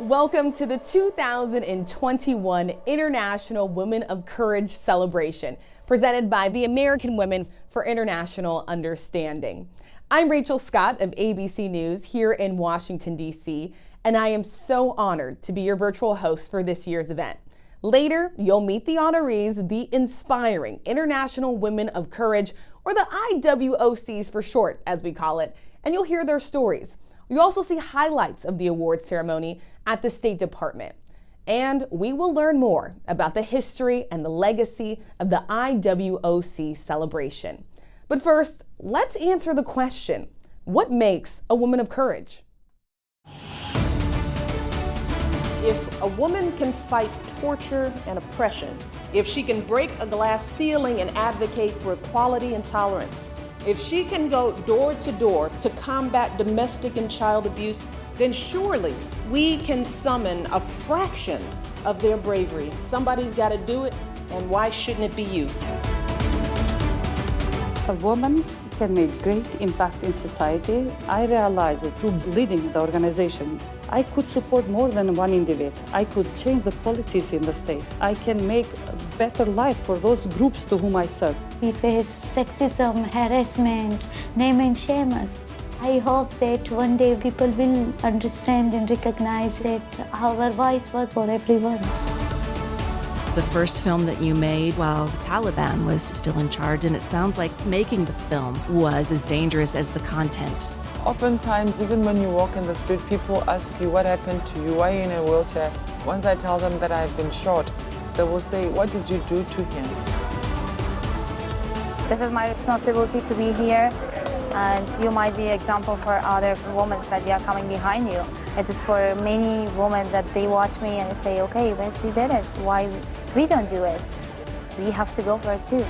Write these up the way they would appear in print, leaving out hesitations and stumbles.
Welcome to the 2021 International Women of Courage Celebration, presented by the American Women for International Understanding. I'm Rachel Scott of ABC News here in Washington, D.C., and I am so honored to be your virtual host for this year's event. Later, you'll meet the honorees, the Inspiring International Women of Courage, or the IWOCs for short, as we call it, and you'll hear their stories. You'll also see highlights of the award ceremony at the State Department. And we will learn more about the history and the legacy of the IWOC celebration. But first, let's answer the question, what makes a woman of courage? If a woman can fight torture and oppression, if she can break a glass ceiling and advocate for equality and tolerance, if she can go door to door to combat domestic and child abuse, then surely we can summon a fraction of their bravery. Somebody's got to do it, and why shouldn't it be you? A woman can make great impact in society. I realized that through leading the organization, I could support more than one individual. I could change the policies in the state. I can make a better life for those groups to whom I serve. We face sexism, harassment, name and shame us. I hope that one day people will understand and recognize that our voice was for everyone. The first film that you made while the Taliban was still in charge, and it sounds like making the film was as dangerous as the content. Oftentimes, even when you walk in the street, people ask you, what happened to you? Why are you in a wheelchair? Once I tell them that I've been shot, they will say, what did you do to him? This is my responsibility to be here, and you might be an example for other women that they are coming behind you. It is for many women that they watch me and say, okay, when she did it, why we don't do it? We have to go for it too.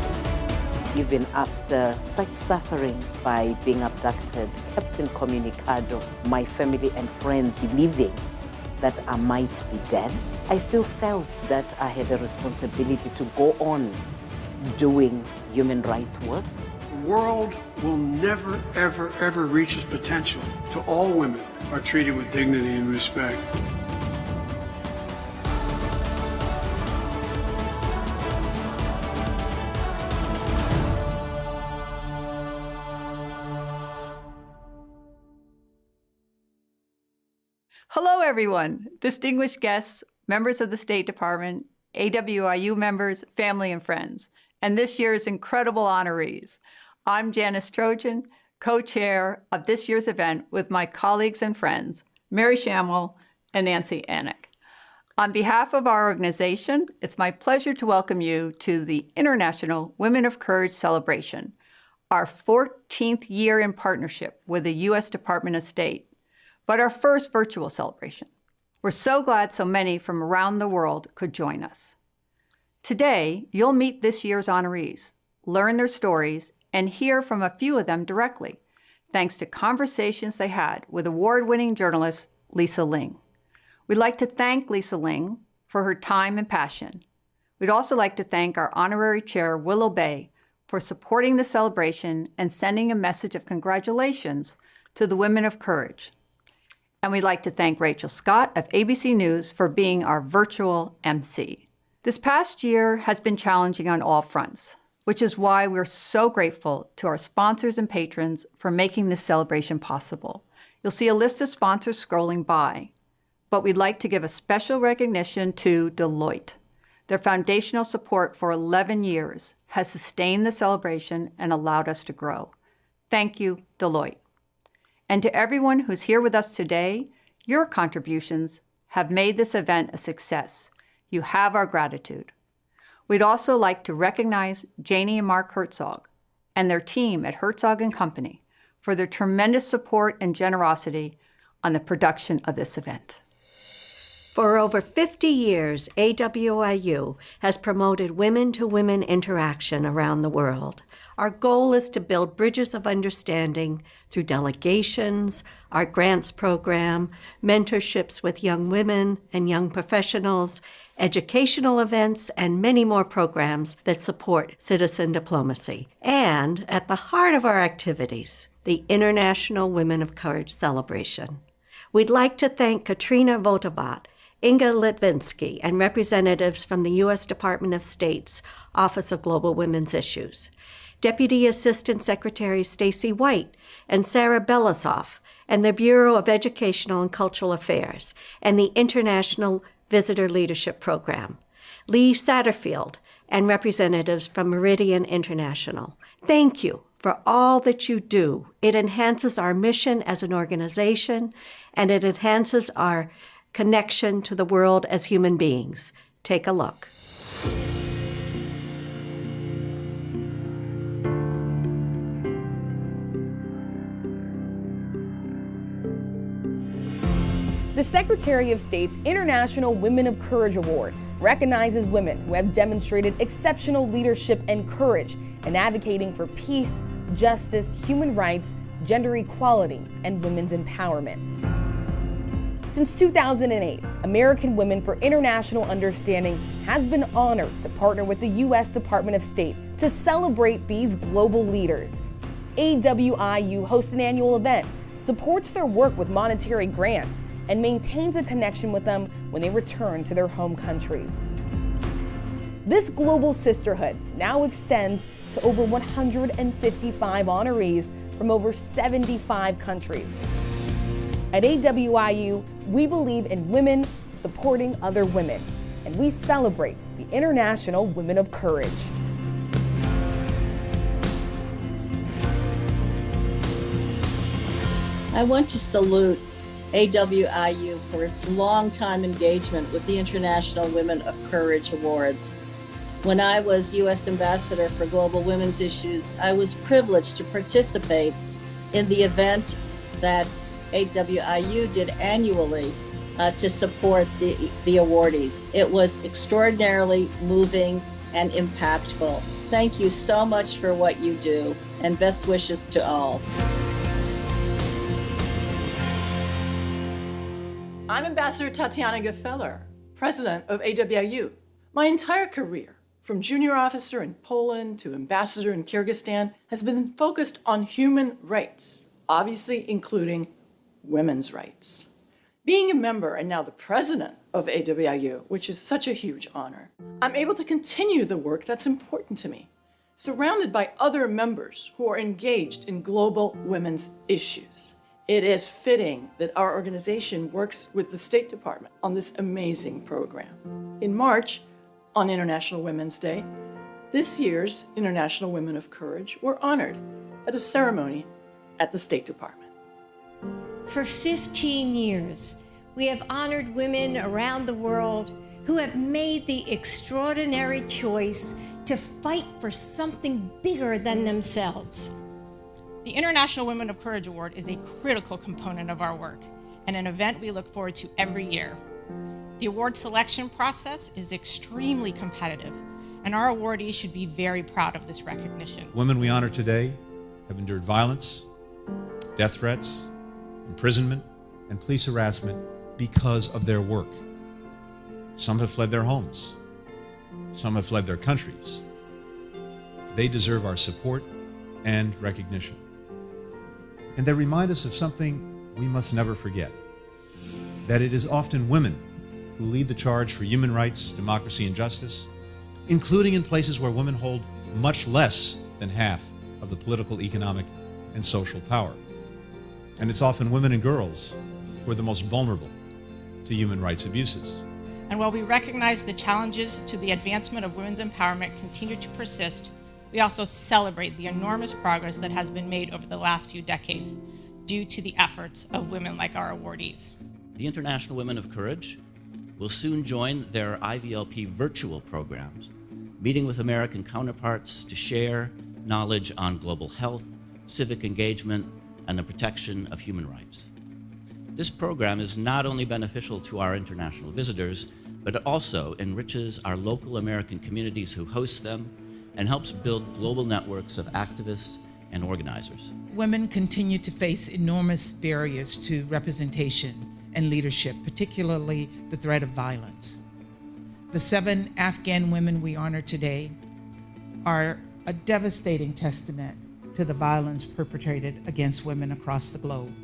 Even after such suffering by being abducted, kept incommunicado, my family and friends believing that I might be dead, I still felt that I had a responsibility to go on doing human rights work. The world will never, ever, ever reach its potential till all women are treated with dignity and respect. Hello, everyone, distinguished guests, members of the State Department, AWIU members, family and friends, and this year's incredible honorees. I'm Janice Trojan, co-chair of this year's event with my colleagues and friends, Mary Shamwell and Nancy Anik. On behalf of our organization, it's my pleasure to welcome you to the International Women of Courage Celebration, our 14th year in partnership with the U.S. Department of State, but our first virtual celebration. We're so glad so many from around the world could join us. Today, you'll meet this year's honorees, learn their stories, and hear from a few of them directly, thanks to conversations they had with award-winning journalist Lisa Ling. We'd like to thank Lisa Ling for her time and passion. We'd also like to thank our honorary chair, Willow Bay, for supporting the celebration and sending a message of congratulations to the Women of Courage. And we'd like to thank Rachel Scott of ABC News for being our virtual MC. This past year has been challenging on all fronts, which is why we're so grateful to our sponsors and patrons for making this celebration possible. You'll see a list of sponsors scrolling by, but we'd like to give a special recognition to Deloitte. Their foundational support for 11 years has sustained the celebration and allowed us to grow. Thank you, Deloitte. And to everyone who's here with us today, your contributions have made this event a success. You have our gratitude. We'd also like to recognize Janie and Mark Herzog and their team at Herzog & Company for their tremendous support and generosity on the production of this event. For over 50 years, AWIU has promoted women-to-women interaction around the world. Our goal is to build bridges of understanding through delegations, our grants program, mentorships with young women and young professionals, educational events, and many more programs that support citizen diplomacy. And at the heart of our activities, the International Women of Courage celebration. We'd like to thank Katrina Votovat, Inga Litvinsky, and representatives from the U.S. Department of State's Office of Global Women's Issues, Deputy Assistant Secretary Stacy White and Sarah Belasoff, and the Bureau of Educational and Cultural Affairs, and the International Visitor Leadership Program, Lee Satterfield, and representatives from Meridian International. Thank you for all that you do. It enhances our mission as an organization, and it enhances our connection to the world as human beings. Take a look. The Secretary of State's International Women of Courage Award recognizes women who have demonstrated exceptional leadership and courage in advocating for peace, justice, human rights, gender equality, and women's empowerment. Since 2008, American Women for International Understanding has been honored to partner with the U.S. Department of State to celebrate these global leaders. AWIU hosts an annual event, supports their work with monetary grants, and maintains a connection with them when they return to their home countries. This global sisterhood now extends to over 155 honorees from over 75 countries. At AWIU, we believe in women supporting other women, and we celebrate the International Women of Courage. I want to salute AWIU for its long-time engagement with the International Women of Courage Awards. When I was U.S. Ambassador for Global Women's Issues, I was privileged to participate in the event that AWIU did annually to support the awardees. It was extraordinarily moving and impactful. Thank you so much for what you do, and best wishes to all. I'm Ambassador Tatiana Gefeller, president of AWIU. My entire career, from junior officer in Poland to ambassador in Kyrgyzstan, has been focused on human rights, obviously including women's rights. Being a member and now the president of AWIU, which is such a huge honor, I'm able to continue the work that's important to me, surrounded by other members who are engaged in global women's issues. It is fitting that our organization works with the State Department on this amazing program. In March, on International Women's Day, this year's International Women of Courage were honored at a ceremony at the State Department. For 15 years, we have honored women around the world who have made the extraordinary choice to fight for something bigger than themselves. The International Women of Courage Award is a critical component of our work and an event we look forward to every year. The award selection process is extremely competitive, and our awardees should be very proud of this recognition. Women we honor today have endured violence, death threats, imprisonment, and police harassment because of their work. Some have fled their homes. Some have fled their countries. They deserve our support and recognition. And they remind us of something we must never forget, that it is often women who lead the charge for human rights, democracy, and justice, including in places where women hold much less than half of the political, economic, and social power. And it's often women and girls who are the most vulnerable to human rights abuses. And while we recognize the challenges to the advancement of women's empowerment continue to persist, we also celebrate the enormous progress that has been made over the last few decades due to the efforts of women like our awardees. The International Women of Courage will soon join their IVLP virtual programs, meeting with American counterparts to share knowledge on global health, civic engagement, and the protection of human rights. This program is not only beneficial to our international visitors, but it also enriches our local American communities who host them and helps build global networks of activists and organizers. Women continue to face enormous barriers to representation and leadership, particularly the threat of violence. The 7 Afghan women we honor today are a devastating testament to the violence perpetrated against women across the globe.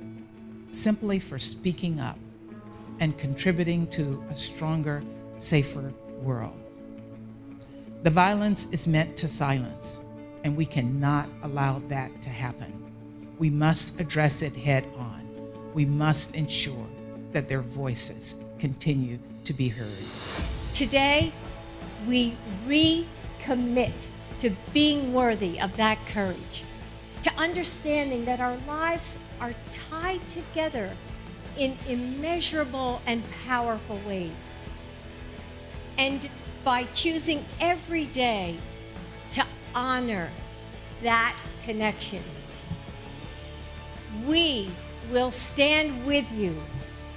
simply for speaking up and contributing to a stronger, safer world. The violence is meant to silence, and we cannot allow that to happen. We must address it head on. We must ensure that their voices continue to be heard. Today, we recommit to being worthy of that courage, to understanding that our lives are tied together in immeasurable and powerful ways. And by choosing every day to honor that connection, we will stand with you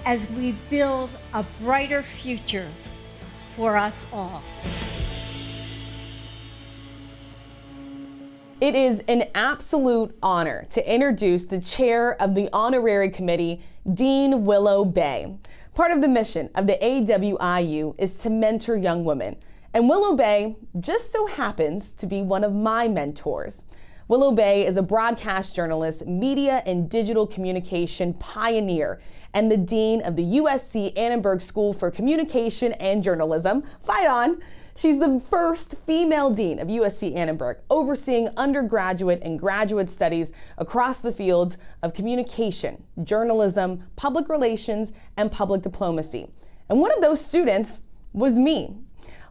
as we build a brighter future for us all. It is an absolute honor to introduce the chair of the honorary committee, Dean Willow Bay. Part of the mission of the AWIU is to mentor young women, and Willow Bay just so happens to be one of my mentors. Willow Bay is a broadcast journalist, media and digital communication pioneer, and the dean of the USC Annenberg School for Communication and Journalism. Fight on! She's the first female dean of USC Annenberg, overseeing undergraduate and graduate studies across the fields of communication, journalism, public relations, and public diplomacy. And one of those students was me.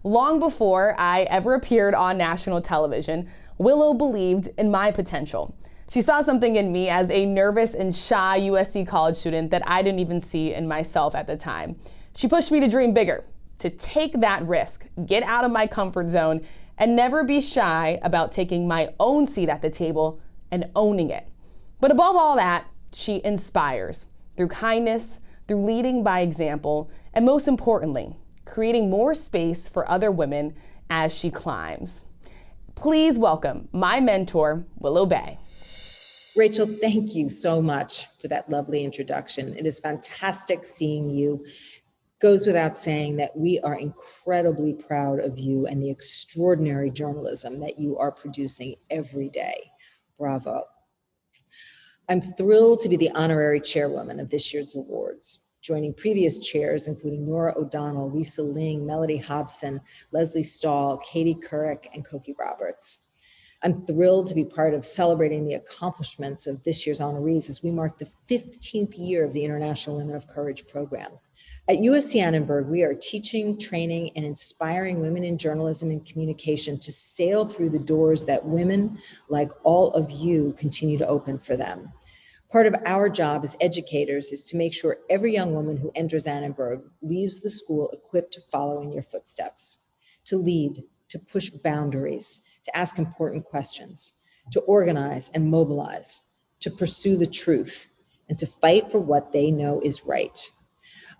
Long before I ever appeared on national television, Willow believed in my potential. She saw something in me as a nervous and shy USC college student that I didn't even see in myself at the time. She pushed me to dream bigger, to take that risk, get out of my comfort zone, and never be shy about taking my own seat at the table and owning it. But above all that, she inspires through kindness, through leading by example, and most importantly, creating more space for other women as she climbs. Please welcome my mentor, Willow Bay. Rachel, thank you so much for that lovely introduction. It is fantastic seeing you. Goes without saying that we are incredibly proud of you and the extraordinary journalism that you are producing every day. Bravo. I'm thrilled to be the honorary chairwoman of this year's awards, joining previous chairs, including Nora O'Donnell, Lisa Ling, Melody Hobson, Leslie Stahl, Katie Couric, and Cokie Roberts. I'm thrilled to be part of celebrating the accomplishments of this year's honorees as we mark the 15th year of the International Women of Courage program. At USC Annenberg, we are teaching, training, and inspiring women in journalism and communication to sail through the doors that women, like all of you, continue to open for them. Part of our job as educators is to make sure every young woman who enters Annenberg leaves the school equipped to follow in your footsteps, to lead, to push boundaries, to ask important questions, to organize and mobilize, to pursue the truth, and to fight for what they know is right.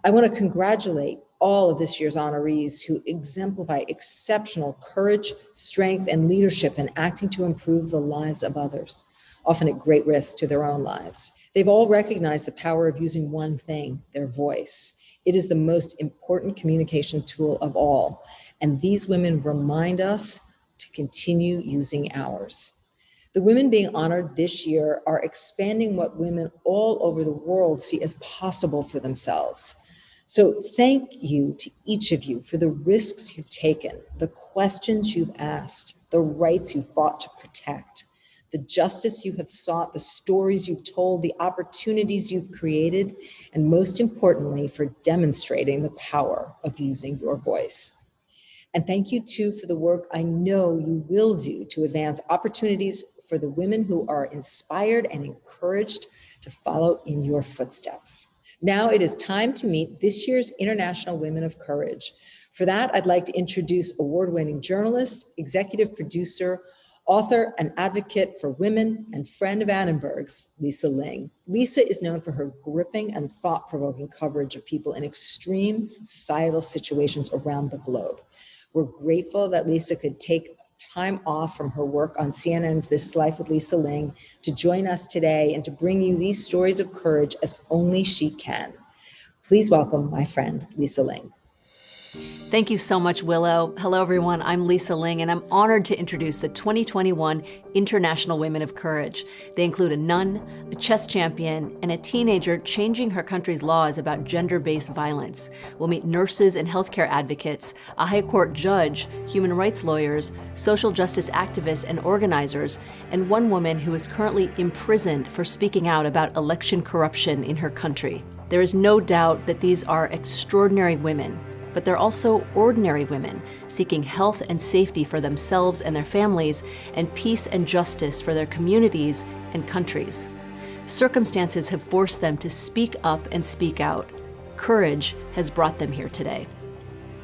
I want to congratulate all of this year's honorees who exemplify exceptional courage, strength, and leadership in acting to improve the lives of others, often at great risk to their own lives. They've all recognized the power of using one thing, their voice. It is the most important communication tool of all, and these women remind us to continue using ours. The women being honored this year are expanding what women all over the world see as possible for themselves. So thank you to each of you for the risks you've taken, the questions you've asked, the rights you fought to protect, the justice you have sought, the stories you've told, the opportunities you've created, and most importantly, for demonstrating the power of using your voice. And thank you too for the work I know you will do to advance opportunities for the women who are inspired and encouraged to follow in your footsteps. Now it is time to meet this year's International Women of Courage. For that, I'd like to introduce award-winning journalist, executive producer, author, and advocate for women, and friend of Annenberg's, Lisa Ling. Lisa is known for her gripping and thought-provoking coverage of people in extreme societal situations around the globe. We're grateful that Lisa could take time off from her work on CNN's This is Life with Lisa Ling to join us today and to bring you these stories of courage as only she can. Please welcome my friend, Lisa Ling. Thank you so much, Willow. Hello, everyone. I'm Lisa Ling, and I'm honored to introduce the 2021 International Women of Courage. They include a nun, a chess champion, and a teenager changing her country's laws about gender-based violence. We'll meet nurses and healthcare advocates, a high court judge, human rights lawyers, social justice activists and organizers, and one woman who is currently imprisoned for speaking out about election corruption in her country. There is no doubt that these are extraordinary women, but they're also ordinary women seeking health and safety for themselves and their families, and peace and justice for their communities and countries. Circumstances have forced them to speak up and speak out. Courage has brought them here today.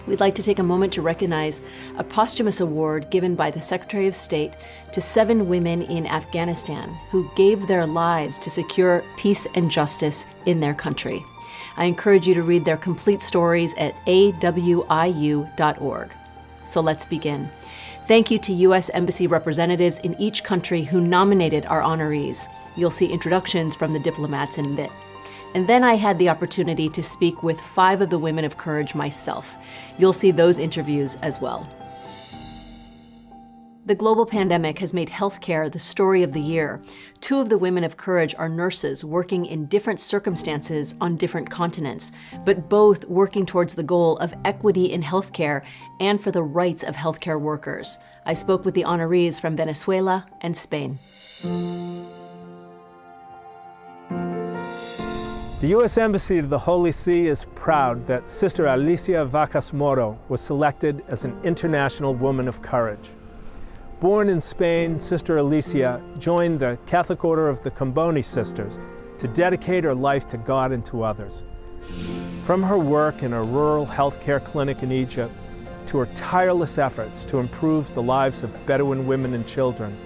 We'd like to take a moment to recognize a posthumous award given by the Secretary of State to 7 women in Afghanistan who gave their lives to secure peace and justice in their country. I encourage you to read their complete stories at AWIU.org. So let's begin. Thank you to U.S. Embassy representatives in each country who nominated our honorees. You'll see introductions from the diplomats in a bit. And then I had the opportunity to speak with 5 of the women of courage myself. You'll see those interviews as well. The global pandemic has made healthcare the story of the year. 2 of the women of courage are nurses working in different circumstances on different continents, but both working towards the goal of equity in healthcare and for the rights of healthcare workers. I spoke with the honorees from Venezuela and Spain. The U.S. Embassy to the Holy See is proud that Sister Alicia Vacas Moro was selected as an International Woman of Courage. Born in Spain, Sister Alicia joined the Catholic Order of the Comboni Sisters to dedicate her life to God and to others. From her work in a rural healthcare clinic in Egypt to her tireless efforts to improve the lives of Bedouin women and children,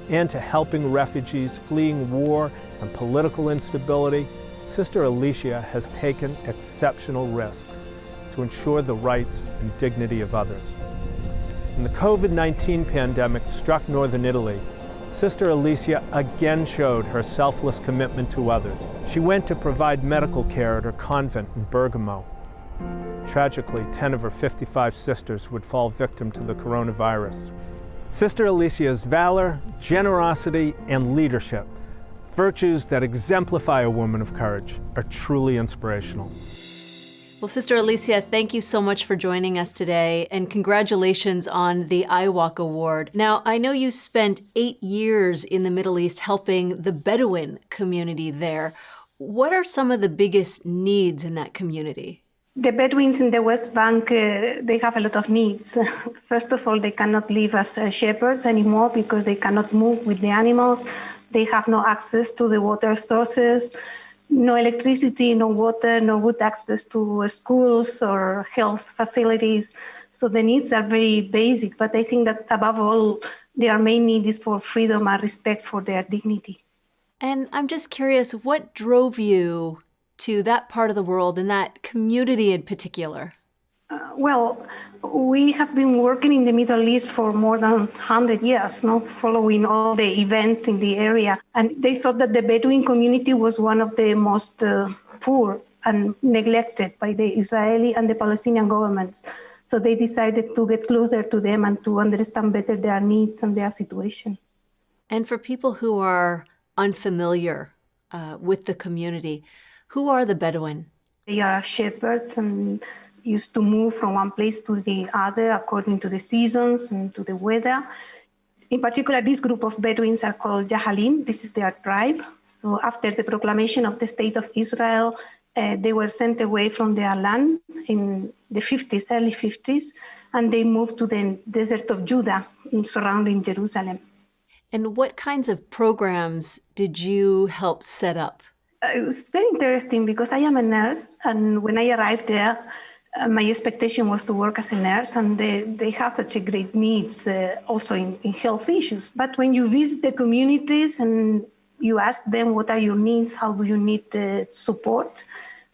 and to helping refugees fleeing war and political instability, Sister Alicia has taken exceptional risks to ensure the rights and dignity of others. When the COVID-19 pandemic struck northern Italy, Sister Alicia again showed her selfless commitment to others. She went to provide medical care at her convent in Bergamo. Tragically, 10 of her 55 sisters would fall victim to the coronavirus. Sister Alicia's valor, generosity, and leadership, virtues that exemplify a woman of courage, are truly inspirational. Well, Sister Alicia, thank you so much for joining us today, and congratulations on the IWOC Award. Now, I know you spent 8 years in the Middle East helping the Bedouin community there. What are some of the biggest needs in that community? The Bedouins in the West Bank, they have a lot of needs. First of all, they cannot live as shepherds anymore because they cannot move with the animals. They have no access to the water sources. No electricity, no water, no good access to schools or health facilities. So the needs are very basic, but I think that above all, their main need is for freedom and respect for their dignity. And I'm just curious, what drove you to that part of the world and that community in particular? Well, we have been working in the Middle East for more than 100 years, following all the events in the area. And they thought that the Bedouin community was one of the most poor and neglected by the Israeli and the Palestinian governments. So they decided to get closer to them and to understand better their needs and their situation. And for people who are unfamiliar with the community, who are the Bedouin? They are shepherds and used to move from one place to the other according to the seasons and to the weather. In particular, this group of Bedouins are called Jahalim. This is their tribe. So after the proclamation of the State of Israel, they were sent away from their land in the 50s, early 50s, and they moved to the desert of Judah surrounding Jerusalem. And what kinds of programs did you help set up? It was very interesting because I am a nurse, and when I arrived there, my expectation was to work as a nurse, and they have such a great needs also in health issues. But when you visit the communities and you ask them what are your needs, how do you need support,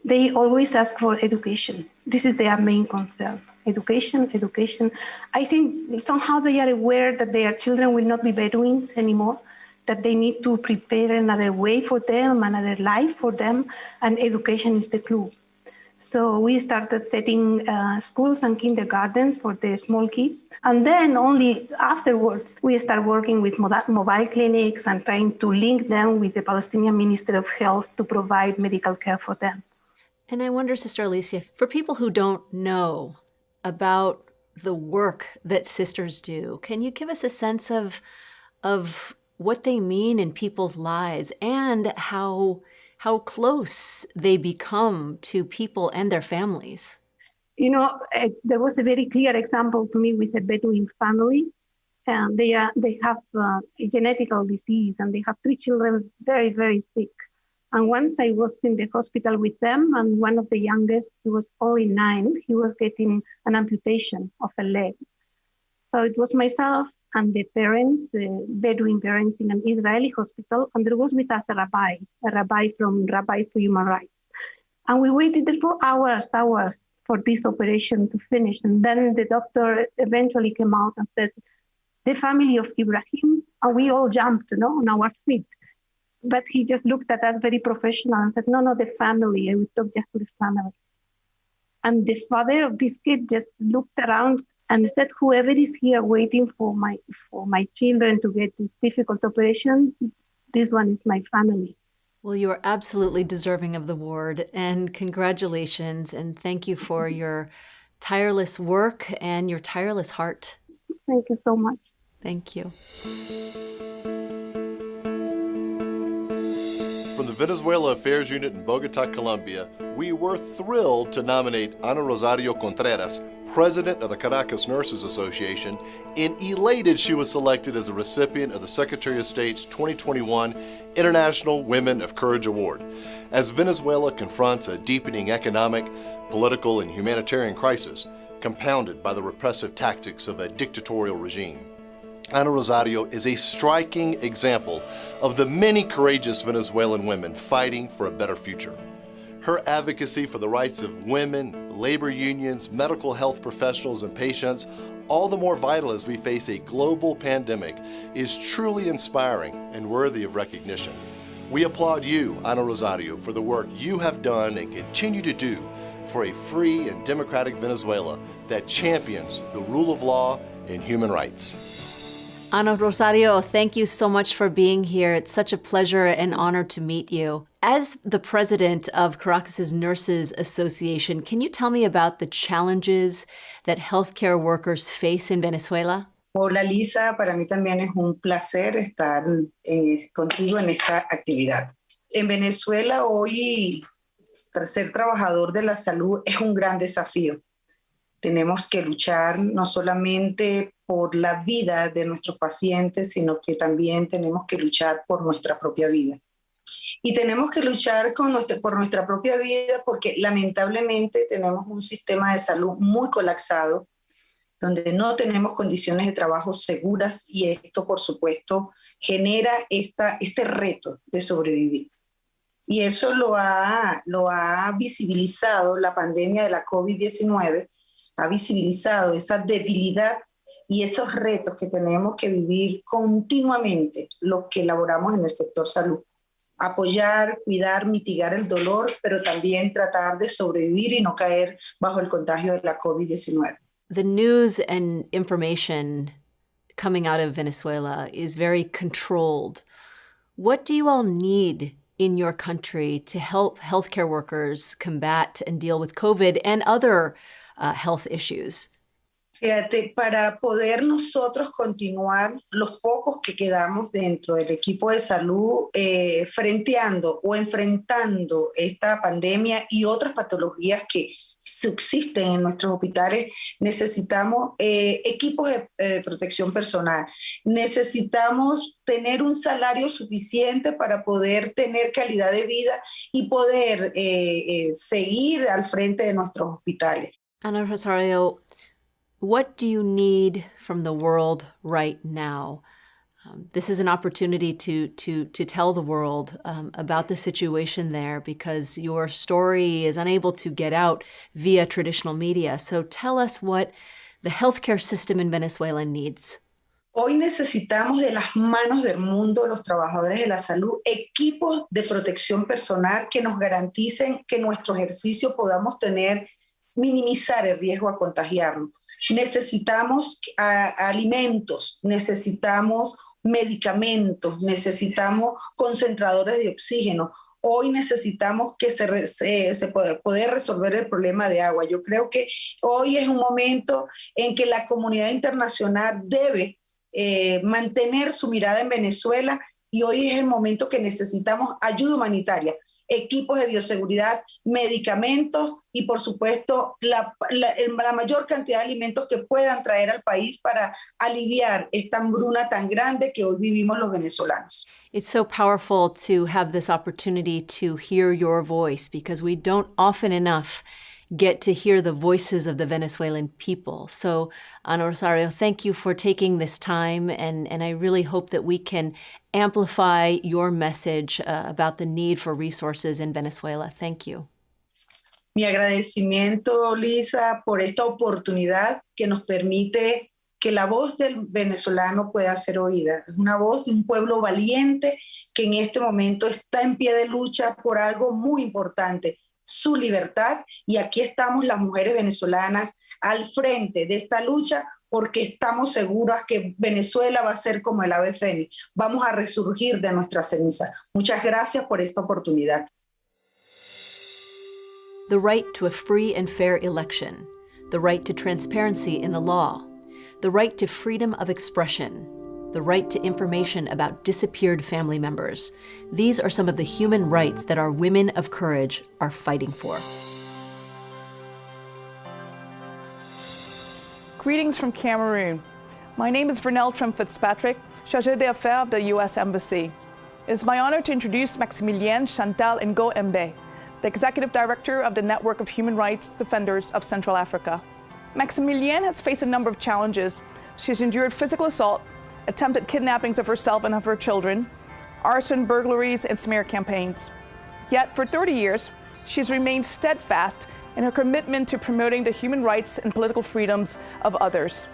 they always ask for education. This is their main concern. Education, education. I think somehow they are aware that their children will not be Bedouins anymore, that they need to prepare another way for them, another life for them, and education is the clue. So we started setting schools and kindergartens for the small kids. And then only afterwards, we start working with mobile clinics and trying to link them with the Palestinian Ministry of Health to provide medical care for them. And I wonder, Sister Alicia, for people who don't know about the work that sisters do, can you give us a sense of what they mean in people's lives and how close they become to people and their families? You know, there was a very clear example to me with a Bedouin family. And they have a genetical disease, and they have 3 children very, very sick. And once I was in the hospital with them, and one of the youngest, he was only 9, he was getting an amputation of a leg. So it was myself and the parents, the Bedouin parents in an Israeli hospital, and there was with us a rabbi from Rabbis for Human Rights. And we waited for hours for this operation to finish. And then the doctor eventually came out and said, the family of Ibrahim, and we all jumped, on our feet. But he just looked at us very professional and said, no, the family. I would talk just to the family. And the father of this kid just looked around and said, whoever is here waiting for my children to get this difficult operation, this one is my family. Well, you are absolutely deserving of the award, and congratulations, and thank you for your tireless work and your tireless heart. Thank you so much. Thank you. From the Venezuela Affairs Unit in Bogota, Colombia, we were thrilled to nominate Ana Rosario Contreras, president of the Caracas Nurses Association, and elated she was selected as a recipient of the Secretary of State's 2021 International Women of Courage Award. As Venezuela confronts a deepening economic, political, and humanitarian crisis, compounded by the repressive tactics of a dictatorial regime, Ana Rosario is a striking example of the many courageous Venezuelan women fighting for a better future. Her advocacy for the rights of women, labor unions, medical health professionals, and patients, all the more vital as we face a global pandemic, is truly inspiring and worthy of recognition. We applaud you, Ana Rosario, for the work you have done and continue to do for a free and democratic Venezuela that champions the rule of law and human rights. Ana Rosario, thank you so much for being here. It's such a pleasure and honor to meet you. As the president of Caracas Nurses Association, can you tell me about the challenges that healthcare workers face in Venezuela? Hola Lisa, para mí también es un placer estar contigo en esta actividad. En Venezuela hoy ser trabajador de la salud es un gran desafío. Tenemos que luchar no solamente por la vida de nuestros pacientes, sino que también tenemos que luchar por nuestra propia vida. Y tenemos que luchar por nuestra propia vida porque lamentablemente tenemos un sistema de salud muy colapsado, donde no tenemos condiciones de trabajo seguras, y esto, por supuesto, genera este reto de sobrevivir. Y eso lo ha visibilizado la pandemia de la COVID-19, ha visibilizado esa debilidad y esos retos que tenemos que vivir continuamente los que laboramos en el sector salud. Apoyar, cuidar, mitigar el dolor, pero también tratar de sobrevivir y no caer bajo el contagio de la COVID-19. The news and information coming out of Venezuela is very controlled. What do you all need in your country to help healthcare workers combat and deal with COVID and other health issues? Fíjate, para poder nosotros continuar, los pocos que quedamos dentro del equipo de salud, frenteando o enfrentando esta pandemia y otras patologías que subsisten en nuestros hospitales, necesitamos equipos de protección personal, necesitamos tener un salario suficiente para poder tener calidad de vida y poder seguir al frente de nuestros hospitales. Ana Rosario, what do you need from the world right now? This is an opportunity to tell the world about the situation there, because your story is unable to get out via traditional media. So tell us what the healthcare system in Venezuela needs. Hoy necesitamos de las manos del mundo, los trabajadores de la salud, equipos de protección personal que nos garanticen que nuestro ejercicio podamos minimizar el riesgo a contagiarnos. Necesitamos alimentos, necesitamos medicamentos, necesitamos concentradores de oxígeno. Hoy necesitamos que se poder resolver el problema de agua. Yo creo que hoy es un momento en que la comunidad internacional debe mantener su mirada en Venezuela, y hoy es el momento que necesitamos ayuda humanitaria, equipos de bioseguridad, medicamentos y, por supuesto, la mayor cantidad de alimentos que puedan traer al país para aliviar esta hambruna tan grande que hoy vivimos los venezolanos. It's so powerful to have this opportunity to hear your voice, because we don't often enough get to hear the voices of the Venezuelan people. So, Ana Rosario, thank you for taking this time, and I really hope that we can amplify your message about the need for resources in Venezuela. Thank you. Mi agradecimiento, Lisa, por esta oportunidad que nos permite que la voz del venezolano pueda ser oída. Es una voz de un pueblo valiente que en este momento está en pie de lucha por algo muy importante, su libertad, y aquí estamos las mujeres venezolanas al frente de esta lucha, porque estamos seguras que Venezuela va a ser como el ave fénix. Vamos a resurgir de nuestra ceniza. Muchas gracias por esta oportunidad. The right to a free and fair election, the right to transparency in the law, the right to freedom of expression, the right to information about disappeared family members. These are some of the human rights that our women of courage are fighting for. Greetings from Cameroon. My name is Vernelle Trim-Fitzpatrick, Chargée d'Affaires of the U.S. Embassy. It is my honor to introduce Maximilienne Chantal Ngo-Embe, the Executive Director of the Network of Human Rights Defenders of Central Africa. Maximilienne has faced a number of challenges. She has endured physical assault, attempted kidnappings of herself and of her children, arson, burglaries, and smear campaigns. Yet for 30 years, she's remained steadfast in her commitment to promoting the human rights and political freedoms of others.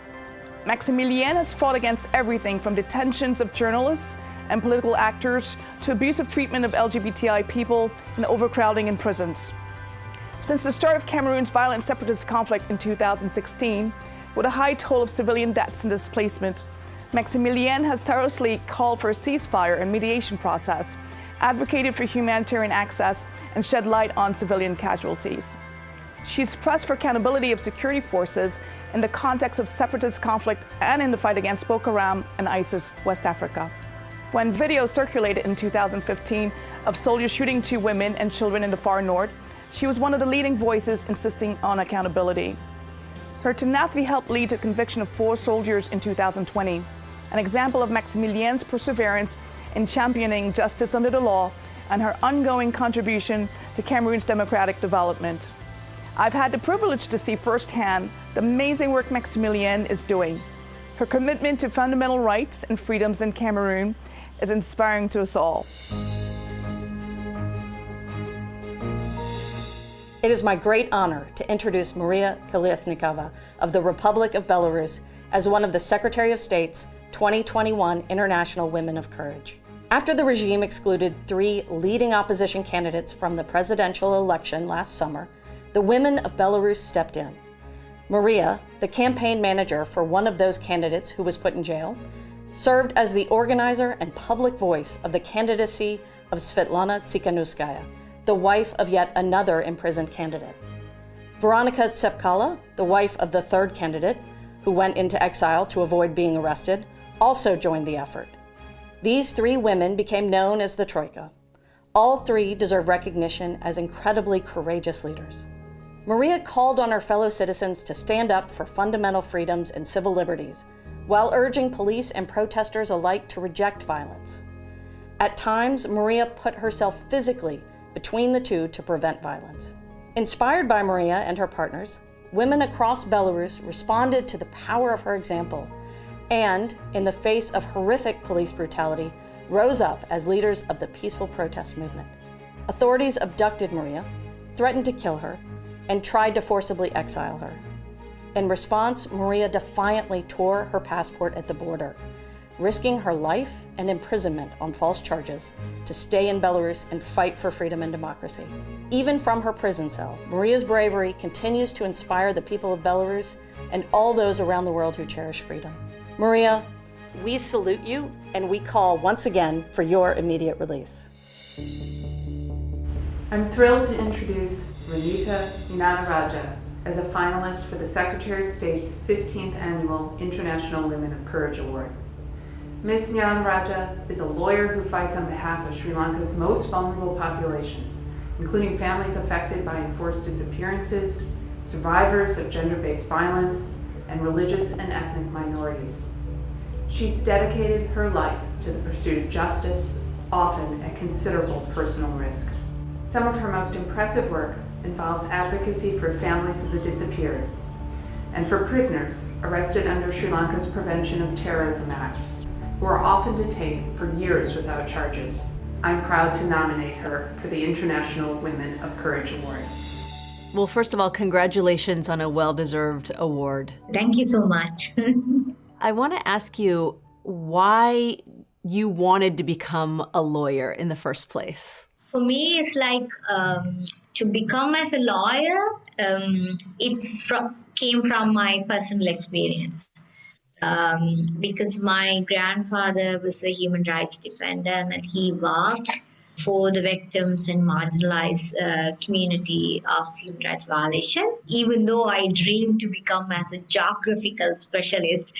Maximilienne has fought against everything from detentions of journalists and political actors to abusive treatment of LGBTI people and overcrowding in prisons. Since the start of Cameroon's violent separatist conflict in 2016, with a high toll of civilian deaths and displacement, Maximilienne has tirelessly called for a ceasefire and mediation process, advocated for humanitarian access, and shed light on civilian casualties. She's pressed for accountability of security forces in the context of separatist conflict and in the fight against Boko Haram and ISIS West Africa. When video circulated in 2015 of soldiers shooting 2 women and children in the far north, she was one of the leading voices insisting on accountability. Her tenacity helped lead to the conviction of 4 soldiers in 2020, an example of Maximilienne's perseverance in championing justice under the law and her ongoing contribution to Cameroon's democratic development. I've had the privilege to see firsthand the amazing work Maximilienne is doing. Her commitment to fundamental rights and freedoms in Cameroon is inspiring to us all. It is my great honor to introduce Maria Kolesnikova of the Republic of Belarus as one of the Secretary of State's 2021 International Women of Courage. After the regime excluded 3 leading opposition candidates from the presidential election last summer, the women of Belarus stepped in. Maria, the campaign manager for one of those candidates who was put in jail, served as the organizer and public voice of the candidacy of Svetlana Tsikhanouskaya, the wife of yet another imprisoned candidate. Veronika Tsepkala, the wife of the 3rd candidate, who went into exile to avoid being arrested, also joined the effort. These 3 women became known as the Troika. All 3 deserve recognition as incredibly courageous leaders. Maria called on her fellow citizens to stand up for fundamental freedoms and civil liberties, while urging police and protesters alike to reject violence. At times, Maria put herself physically between the 2 to prevent violence. Inspired by Maria and her partners, women across Belarus responded to the power of her example and, in the face of horrific police brutality, rose up as leaders of the peaceful protest movement. Authorities abducted Maria, threatened to kill her, and tried to forcibly exile her. In response, Maria defiantly tore her passport at the border risking her life and imprisonment on false charges to stay in Belarus and fight for freedom and democracy. Even from her prison cell, Maria's bravery continues to inspire the people of Belarus and all those around the world who cherish freedom. Maria, we salute you, and we call once again for your immediate release. I'm thrilled to introduce Renita Nyanaraja as a finalist for the Secretary of State's 15th Annual International Women of Courage Award. Ms. Nyanaraja is a lawyer who fights on behalf of Sri Lanka's most vulnerable populations, including families affected by enforced disappearances, survivors of gender-based violence, and religious and ethnic minorities. She's dedicated her life to the pursuit of justice, often at considerable personal risk. Some of her most impressive work involves advocacy for families of the disappeared and for prisoners arrested under Sri Lanka's Prevention of Terrorism Act, who are often detained for years without charges. I'm proud to nominate her for the International Women of Courage Award. Well, first of all, congratulations on a well-deserved award. Thank you so much. I want to ask you why you wanted to become a lawyer in the first place. For me, it's like to become as a lawyer, came from my personal experience. Because my grandfather was a human rights defender and he worked for the victims and marginalized community of human rights violation. Even though I dreamed to become as a geographical specialist,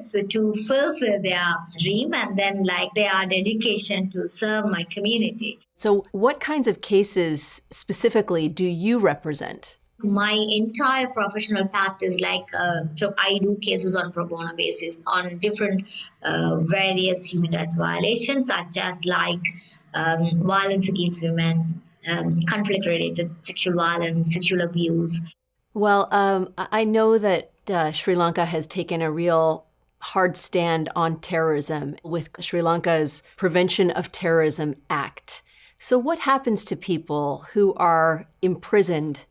so to fulfill their dream and then like their dedication to serve my community. So what kinds of cases specifically do you represent? My entire professional path is like, I do cases on pro bono basis on different various human rights violations, such as like violence against women, conflict-related sexual violence, sexual abuse. Well, I know that Sri Lanka has taken a real hard stand on terrorism with Sri Lanka's Prevention of Terrorism Act. So what happens to people who are imprisoned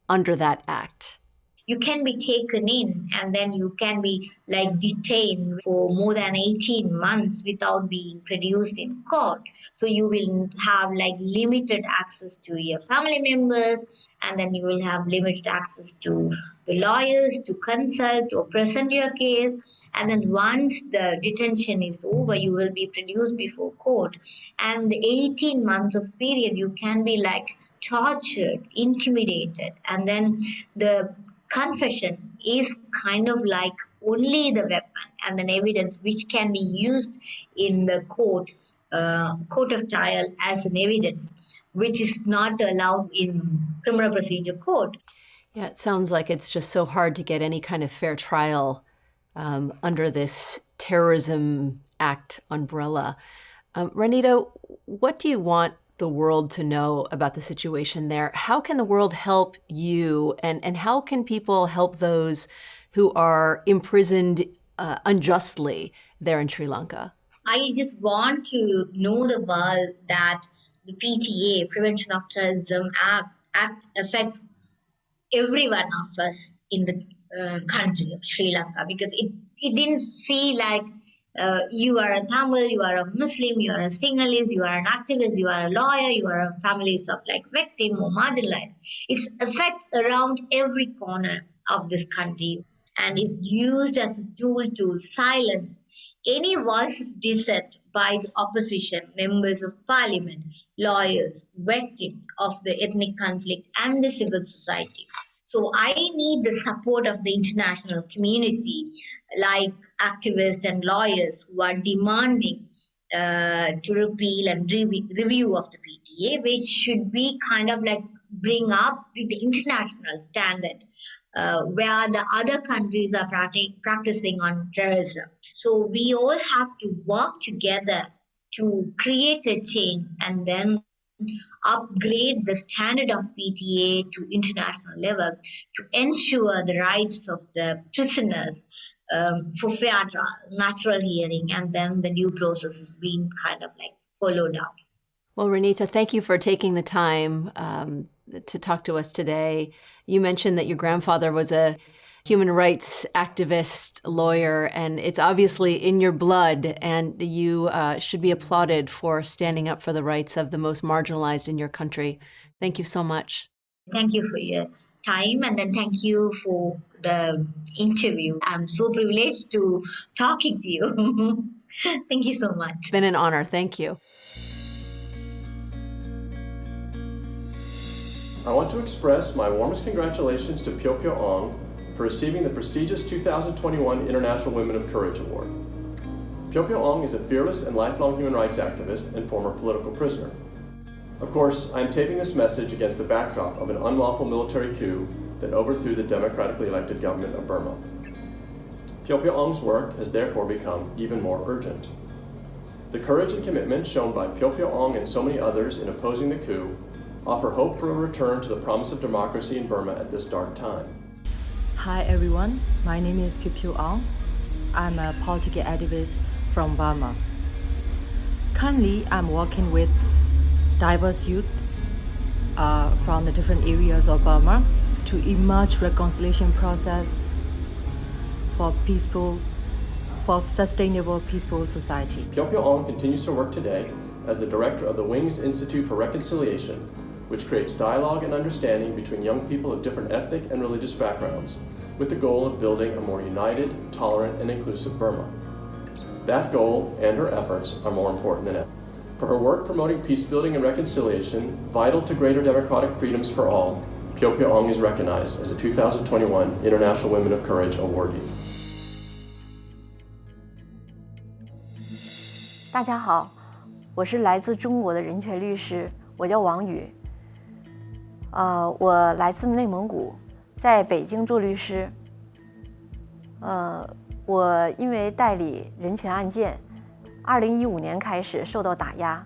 under that act? You can be taken in and then you can be like detained for more than 18 months without being produced in court. So you will have like limited access to your family members, and then you will have limited access to the lawyers to consult or present your case. And then once the detention is over, you will be produced before court. And the 18 months of period, you can be like tortured, intimidated, and then the confession is kind of like only the weapon and then evidence which can be used in the court of trial as an evidence, which is not allowed in criminal procedure court. Yeah, it sounds like it's just so hard to get any kind of fair trial under this Terrorism Act umbrella. Renita, what do you want the world to know about the situation there? How can the world help you, and how can people help those who are imprisoned unjustly there in Sri Lanka? I just want to know the world that the PTA, Prevention of Terrorism Act affects every one of us in the country of Sri Lanka, because it didn't see like you are a Tamil, you are a Muslim, you are a Sinhalese, you are an activist, you are a lawyer, you are a families of like victim or marginalized. It affects around every corner of this country and is used as a tool to silence any voice of dissent by the opposition, members of parliament, lawyers, victims of the ethnic conflict and the civil society. So I need the support of the international community, like activists and lawyers who are demanding to repeal and review of the PTA, which should be kind of like bring up with the international standard where the other countries are practicing on terrorism. So we all have to work together to create a change and then upgrade the standard of PTA to international level to ensure the rights of the prisoners for fair trial, natural hearing, and then the due process is being kind of like followed up. Well, Renita, thank you for taking the time to talk to us today. You mentioned that your grandfather was a human rights activist, lawyer, and it's obviously in your blood, and you should be applauded for standing up for the rights of the most marginalized in your country. Thank you so much. Thank you for your time, and then thank you for the interview. I'm so privileged to talking to you. Thank you so much. It's been an honor. Thank you. I want to express my warmest congratulations to Pyo Pyo Ong for receiving the prestigious 2021 International Women of Courage Award. Pyo Pyo Ong is a fearless and lifelong human rights activist and former political prisoner. Of course, I am taping this message against the backdrop of an unlawful military coup that overthrew the democratically elected government of Burma. Pyo Pyo Ong's work has therefore become even more urgent. The courage and commitment shown by Pyo Pyo Ong and so many others in opposing the coup offer hope for a return to the promise of democracy in Burma at this dark time. Hi everyone, my name is Pyo Pyo Ong. I'm a political activist from Burma. Currently, I'm working with diverse youth from the different areas of Burma to emerge reconciliation process for sustainable, peaceful society. Pyo Pyo Ong continues to work today as the director of the Wings Institute for Reconciliation, which creates dialogue and understanding between young people of different ethnic and religious backgrounds, with the goal of building a more united, tolerant, and inclusive Burma. That goal and her efforts are more important than ever. For her work promoting peace building and reconciliation, vital to greater democratic freedoms for all, Pyo Pyo Ong is recognized as a 2021 International Women of Courage awardee. 大家好，我是来自中国的人权律师，我叫王宇。我来自内蒙古，在北京做律师。我因为代理人权案件，2015年开始受到打压，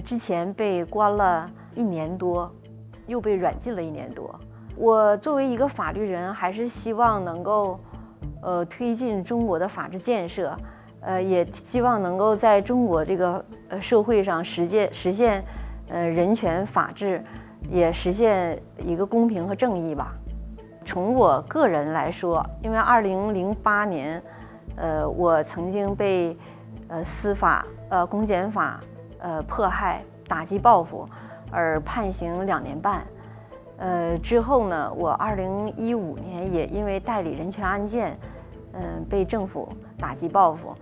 之前被关了1年多，又被软禁了1年多。我作为一个法律人，还是希望能够推进中国的法治建设，也希望能够在中国这个社会上实现人权法治，也实现一个公平和正义吧。从我个人来说，因为2008年，我曾经被司法公检法迫害、打击报复而判刑2年半。之后呢，我2015年也因为代理人权案件，被政府打击报复。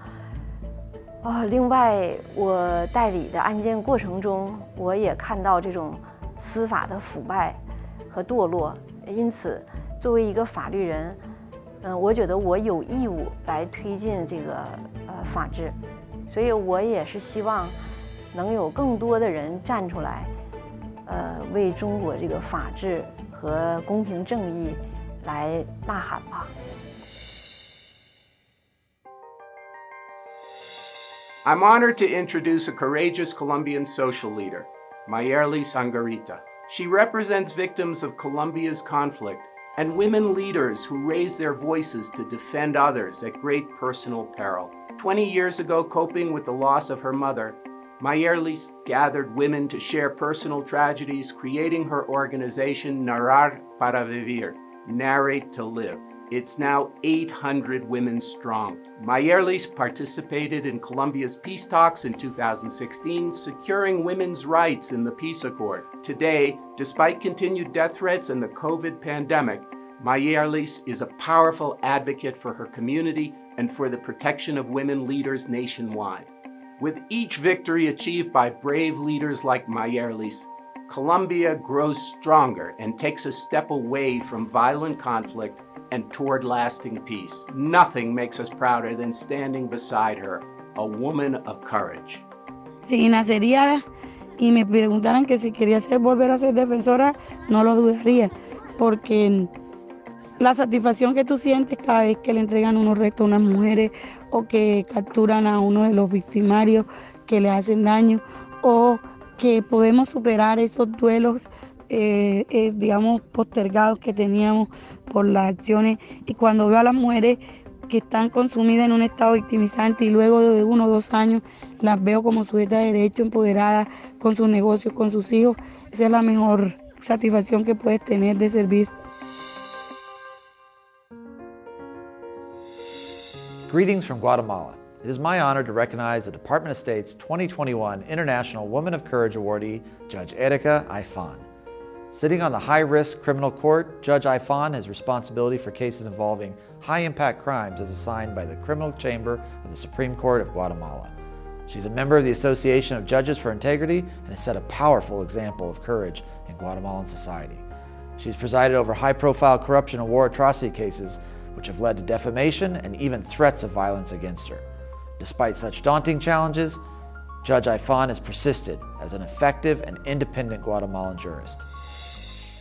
另外，我代理的案件过程中，我也看到这种司法的腐败和堕落，因此，作为一个法律人，我觉得我有义务来推进这个法治，所以我也是希望能有更多的人站出来，为中国这个法治和公平正义来呐喊吧。I'm honored to introduce a courageous Colombian social leader, Mayerlis Angarita. She represents victims of Colombia's conflict and women leaders who raise their voices to defend others at great personal peril. 20 years ago, coping with the loss of her mother, Mayerlis gathered women to share personal tragedies, creating her organization Narrar para Vivir, Narrate to Live. It's now 800 women strong. Mayerlis participated in Colombia's peace talks in 2016, securing women's rights in the peace accord. Today, despite continued death threats and the COVID pandemic, Mayerlis is a powerful advocate for her community and for the protection of women leaders nationwide. With each victory achieved by brave leaders like Mayerlis, Colombia grows stronger and takes a step away from violent conflict and toward lasting peace. Nothing makes us prouder than standing beside her, a woman of courage. Si nacería y me preguntaran que si quería volver a ser defensora, no lo dudaría, porque la satisfacción que tú sientes cada vez que le entregan unos restos a unas mujeres o que capturan a uno de los victimarios que le hacen daño o que podemos superar esos duelos digamos, postergados que teníamos por las acciones. Y cuando veo a las mujeres que están consumidas en un estado victimizante y luego de 1 o 2 años las veo como sujetas de derecho, empoderadas con sus negocios, con sus hijos, esa es la mejor satisfacción que puedes tener de servir. Greetings from Guatemala. It is my honor to recognize the Department of State's 2021 International Woman of Courage awardee, Judge Erika Aifan. Sitting on the high-risk criminal court, Judge Aifan has responsibility for cases involving high-impact crimes as assigned by the Criminal Chamber of the Supreme Court of Guatemala. She's a member of the Association of Judges for Integrity and has set a powerful example of courage in Guatemalan society. She's presided over high-profile corruption and war atrocity cases which have led to defamation and even threats of violence against her. Despite such daunting challenges, Judge Aifan has persisted as an effective and independent Guatemalan jurist.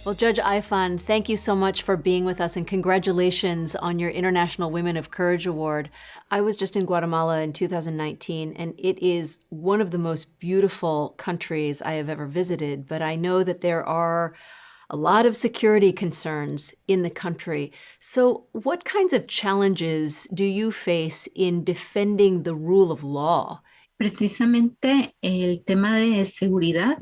Well, Judge Aifan, thank you so much for being with us and congratulations on your International Women of Courage Award. I was just in Guatemala in 2019 and it is one of the most beautiful countries I have ever visited, but I know that there are a lot of security concerns in the country. So what kinds of challenges do you face in defending the rule of law? Precisamente el tema de seguridad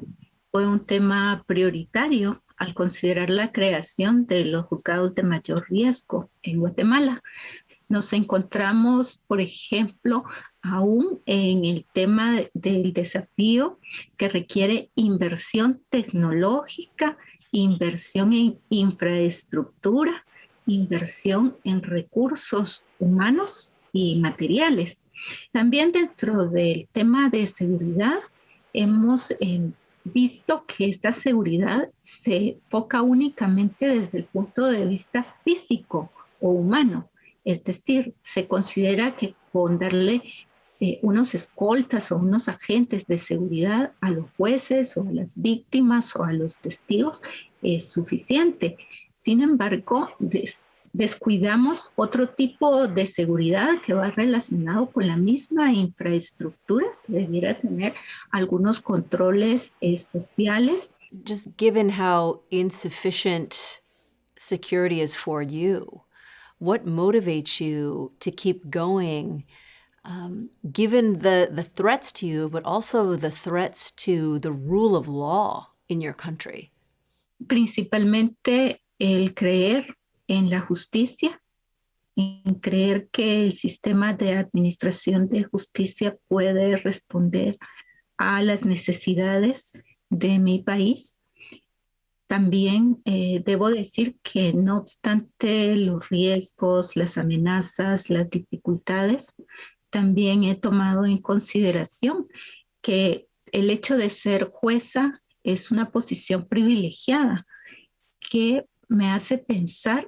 fue un tema prioritario al considerar la creación de los juzgados de mayor riesgo en Guatemala. Nos encontramos, por ejemplo, aún en el tema del desafío que requiere inversión tecnológica, inversión en infraestructura, inversión en recursos humanos y materiales. También dentro del tema de seguridad hemos visto que esta seguridad se enfoca únicamente desde el punto de vista físico o humano. Es decir, se considera que con darle unos escoltas o unos agentes de seguridad a los jueces o a las víctimas o a los testigos es suficiente. Sin embargo, descuidamos otro tipo de seguridad que va relacionado con la misma infraestructura, que debiera tener algunos controles especiales. Just given how insufficient security is for you, what motivates you to keep going? Given the threats to you, but also the threats to the rule of law in your country? Principalmente el creer en la justicia, en creer que el sistema de administración de justicia puede responder a las necesidades de mi país. También debo decir que no obstante los riesgos, las amenazas, las dificultades, también he tomado en consideración que el hecho de ser jueza es una posición privilegiada que me hace pensar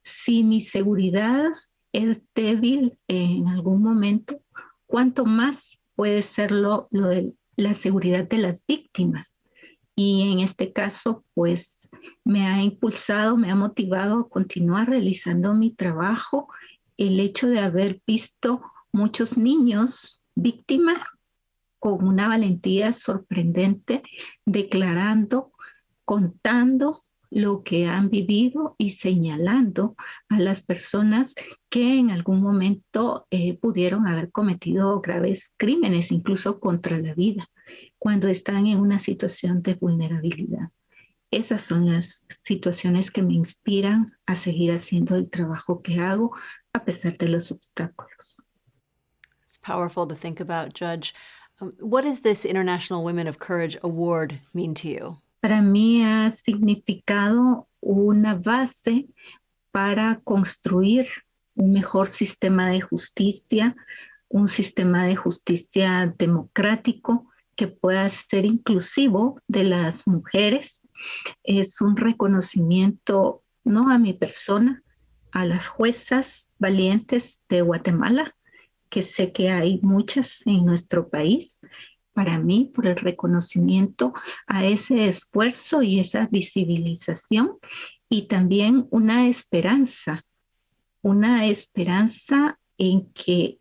si mi seguridad es débil en algún momento, cuánto más puede serlo lo de la seguridad de las víctimas. Y en este caso, pues me ha impulsado, me ha motivado a continuar realizando mi trabajo el hecho de haber visto muchos niños víctimas con una valentía sorprendente, declarando, contando lo que han vivido y señalando a las personas que en algún momento pudieron haber cometido graves crímenes, incluso contra la vida, cuando están en una situación de vulnerabilidad. Esas son las situaciones que me inspiran a seguir haciendo el trabajo que hago a pesar de los obstáculos. It's powerful to think about, Judge. What does this International Women of Courage Award mean to you? Para mí ha significado una base para construir un mejor sistema de justicia, un sistema de justicia democrático que pueda ser inclusivo de las mujeres. Es un reconocimiento no a mi persona, a las juezas valientes de Guatemala, que sé que hay muchas en nuestro país, para mí, por el reconocimiento a ese esfuerzo y esa visibilización, y también una esperanza en que,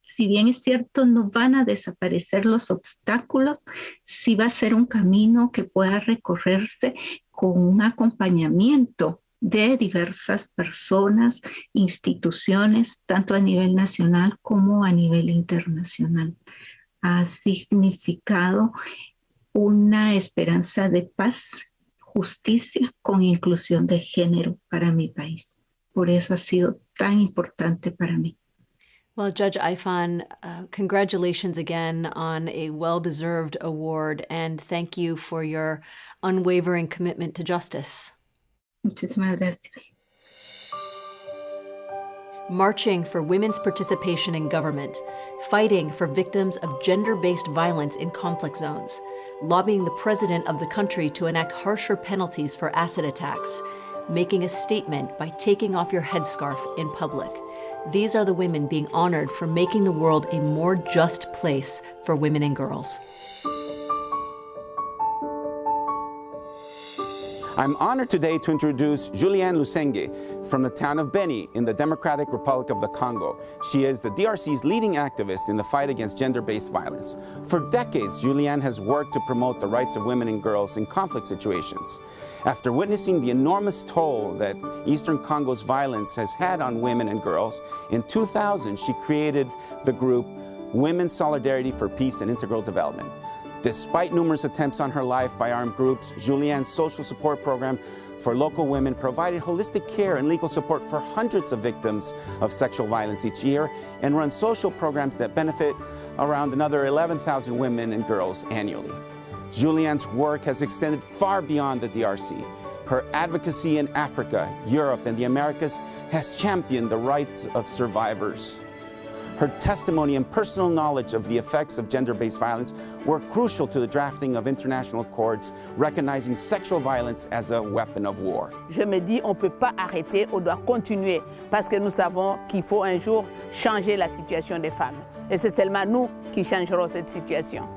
si bien es cierto, no van a desaparecer los obstáculos, sí va a ser un camino que pueda recorrerse con un acompañamiento de diversas personas, instituciones, tanto a nivel nacional como a nivel internacional. Ha significado una esperanza de paz, justicia con inclusión de género para mi país. Por eso ha sido tan importante para mí. Well, Judge Ifan, congratulations again on a well-deserved award, and thank you for your unwavering commitment to justice. Muchísimas gracias. Marching for women's participation in government, fighting for victims of gender-based violence in conflict zones, lobbying the president of the country to enact harsher penalties for acid attacks, making a statement by taking off your headscarf in public. These are the women being honored for making the world a more just place for women and girls. I'm honored today to introduce Julianne Lusenge from the town of Beni in the Democratic Republic of the Congo. She is the DRC's leading activist in the fight against gender-based violence. For decades, Julianne has worked to promote the rights of women and girls in conflict situations. After witnessing the enormous toll that Eastern Congo's violence has had on women and girls, in 2000 she created the group Women's Solidarity for Peace and Integral Development. Despite numerous attempts on her life by armed groups, Julianne's social support program for local women provided holistic care and legal support for hundreds of victims of sexual violence each year and runs social programs that benefit around another 11,000 women and girls annually. Julianne's work has extended far beyond the DRC. Her advocacy in Africa, Europe, and the Americas has championed the rights of survivors. Her testimony and personal knowledge of the effects of gender-based violence were crucial to the drafting of international accords recognizing sexual violence as a weapon of war. Je me dis, on ne peut pas arrêter, on doit continuer, parce que nous savons qu'il faut un jour changer la situation des femmes. Et c'est seulement nous qui changerons cette situation.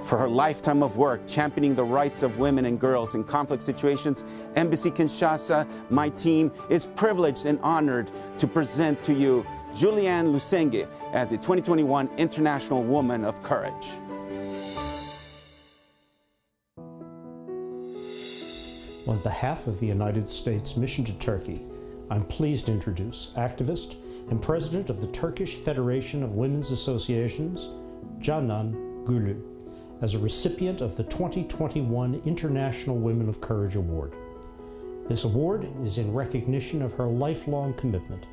For her lifetime of work championing the rights of women and girls in conflict situations, Embassy Kinshasa, my team, is privileged and honored to present to you Julianne Lusenge as a 2021 International Woman of Courage. On behalf of the United States Mission to Turkey, I'm pleased to introduce activist and president of the Turkish Federation of Women's Associations, Canan Gülü, as a recipient of the 2021 International Women of Courage Award. This award is in recognition of her lifelong commitment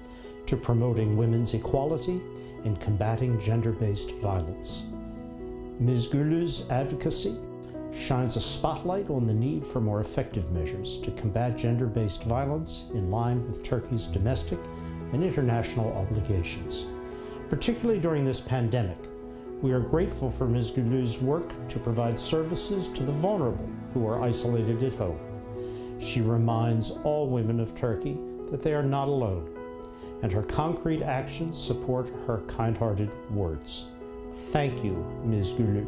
to promoting women's equality and combating gender-based violence. Ms. Gülü's advocacy shines a spotlight on the need for more effective measures to combat gender-based violence in line with Turkey's domestic and international obligations. Particularly during this pandemic, we are grateful for Ms. Gülü's work to provide services to the vulnerable who are isolated at home. She reminds all women of Turkey that they are not alone, and her concrete actions support her kind-hearted words. Thank you, Ms. Gülü,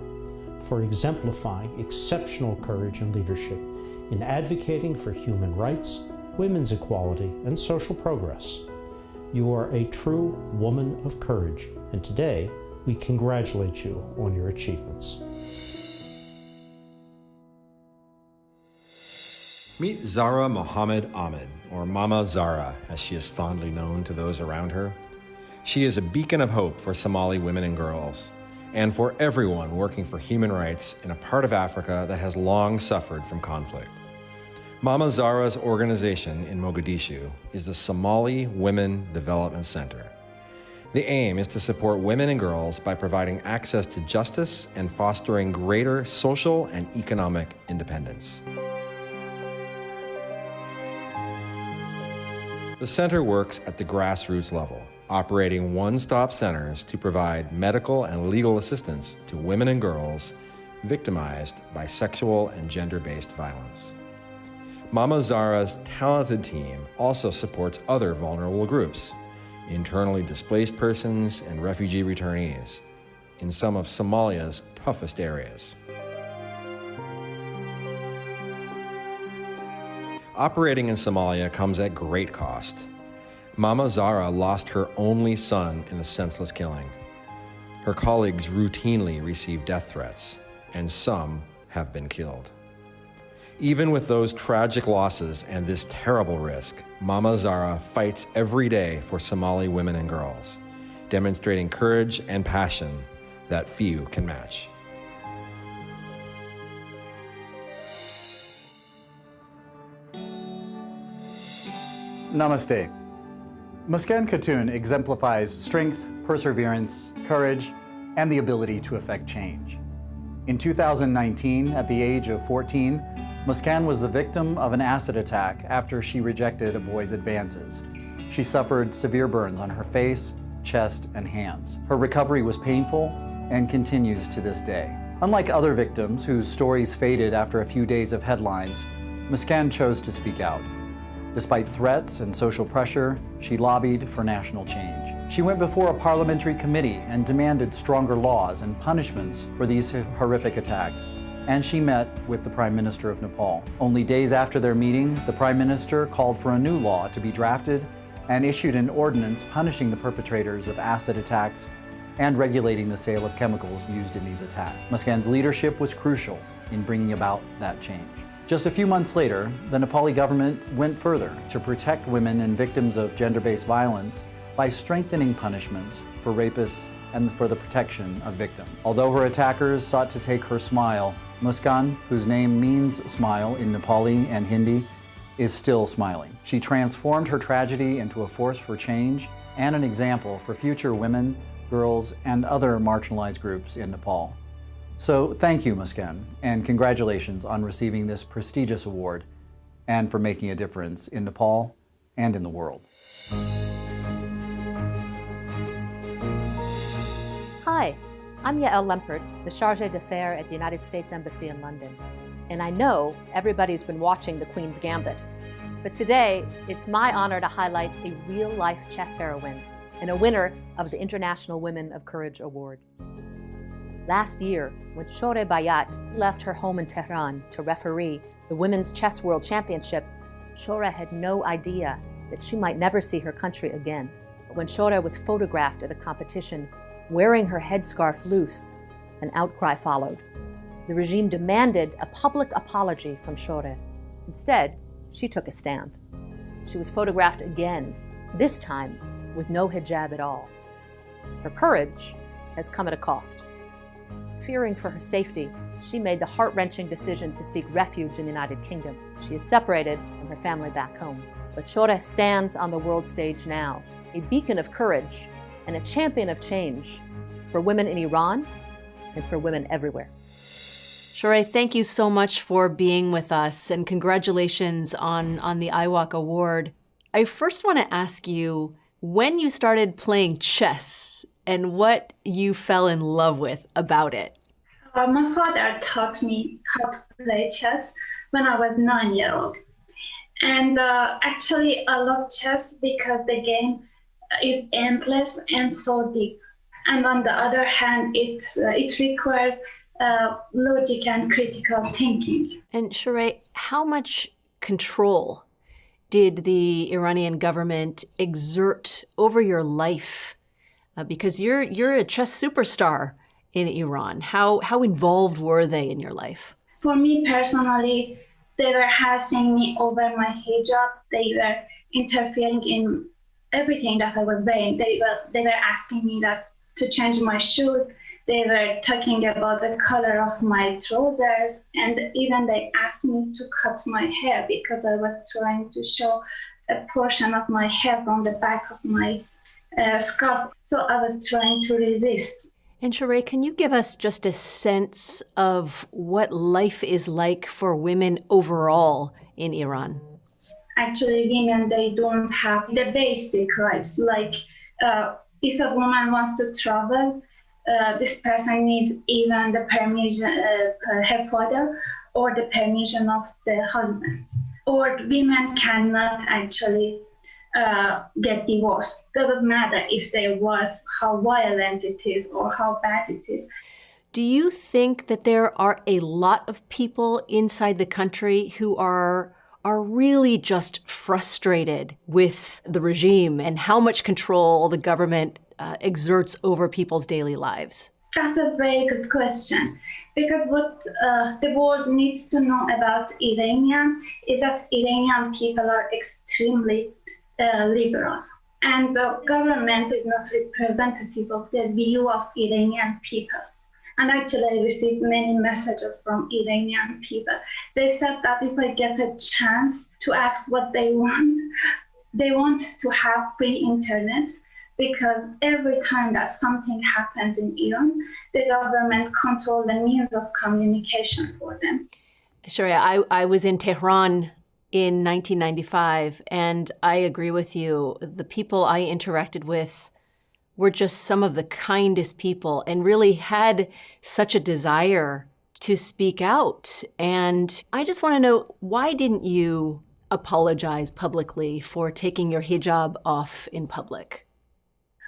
for exemplifying exceptional courage and leadership in advocating for human rights, women's equality, and social progress. You are a true woman of courage, and today we congratulate you on your achievements. Meet Zara Mohammed Ahmed, or Mama Zara, as she is fondly known to those around her. She is a beacon of hope for Somali women and girls, and for everyone working for human rights in a part of Africa that has long suffered from conflict. Mama Zara's organization in Mogadishu is the Somali Women Development Center. The aim is to support women and girls by providing access to justice and fostering greater social and economic independence. The center works at the grassroots level, operating one-stop centers to provide medical and legal assistance to women and girls victimized by sexual and gender-based violence. Mama Zara's talented team also supports other vulnerable groups, internally displaced persons and refugee returnees, in some of Somalia's toughest areas. Operating in Somalia comes at great cost. Mama Zara lost her only son in a senseless killing. Her colleagues routinely receive death threats, and some have been killed. Even with those tragic losses and this terrible risk, Mama Zara fights every day for Somali women and girls, demonstrating courage and passion that few can match. Namaste. Muskan Khatun exemplifies strength, perseverance, courage, and the ability to effect change. In 2019, at the age of 14, Muskan was the victim of an acid attack after she rejected a boy's advances. She suffered severe burns on her face, chest, and hands. Her recovery was painful and continues to this day. Unlike other victims whose stories faded after a few days of headlines, Muskan chose to speak out. Despite threats and social pressure, she lobbied for national change. She went before a parliamentary committee and demanded stronger laws and punishments for these horrific attacks. And she met with the Prime Minister of Nepal. Only days after their meeting, the Prime Minister called for a new law to be drafted and issued an ordinance punishing the perpetrators of acid attacks and regulating the sale of chemicals used in these attacks. Muskan's leadership was crucial in bringing about that change. Just a few months later, the Nepali government went further to protect women and victims of gender-based violence by strengthening punishments for rapists and for the protection of victims. Although her attackers sought to take her smile, Muskan, whose name means smile in Nepali and Hindi, is still smiling. She transformed her tragedy into a force for change and an example for future women, girls, and other marginalized groups in Nepal. So thank you, Muskan, and congratulations on receiving this prestigious award and for making a difference in Nepal and in the world. Hi, I'm Yael Lempert, the Chargé d'Affaires at the United States Embassy in London. And I know everybody's been watching The Queen's Gambit. But today, it's my honor to highlight a real-life chess heroine and a winner of the International Women of Courage Award. Last year, when Shore Bayat left her home in Tehran to referee the Women's Chess World Championship, Shore had no idea that she might never see her country again. But when Shore was photographed at the competition, wearing her headscarf loose, an outcry followed. The regime demanded a public apology from Shore. Instead, she took a stand. She was photographed again, this time with no hijab at all. Her courage has come at a cost. Fearing for her safety, she made the heart-wrenching decision to seek refuge in the United Kingdom. She is separated from her family back home. But Shore stands on the world stage now, a beacon of courage and a champion of change for women in Iran and for women everywhere. Shore, thank you so much for being with us, and congratulations on the IWOC award. I first want to ask you when you started playing chess and what you fell in love with about it. My father taught me how to play chess when I was 9-year-old. And actually, I love chess because the game is endless and so deep. And on the other hand, it requires logic and critical thinking. And Shore, how much control did the Iranian government exert over your life? Because you're a chess superstar in Iran. How involved were they in your life? For me personally, they were harassing me over my hijab. They were interfering in everything that I was wearing. They were asking me to change my shoes. They were talking about the color of my trousers, and even they asked me to cut my hair because I was trying to show a portion of my hair from the back of my scarf. So I was trying to resist. And Shore, can you give us just a sense of what life is like for women overall in Iran? Actually, women, they don't have the basic rights. Like if a woman wants to travel, this person needs even the permission of her father or the permission of the husband. Or women cannot actually get divorced. Doesn't matter if their wife, how violent it is or how bad it is. Do you think that there are a lot of people inside the country who are really just frustrated with the regime and how much control the government exerts over people's daily lives? That's a very good question. Because what the world needs to know about Iranian is that Iranian people are extremely liberal. And the government is not representative of the view of Iranian people. And actually, I received many messages from Iranian people. They said that if I get a chance to ask what they want, They want to have free internet because every time that something happens in Iran, the government controls the means of communication for them. Sharia, I was in Tehran in 1995, and I agree with you. The people I interacted with were just some of the kindest people and really had such a desire to speak out. And I just want to know, why didn't you apologize publicly for taking your hijab off in public?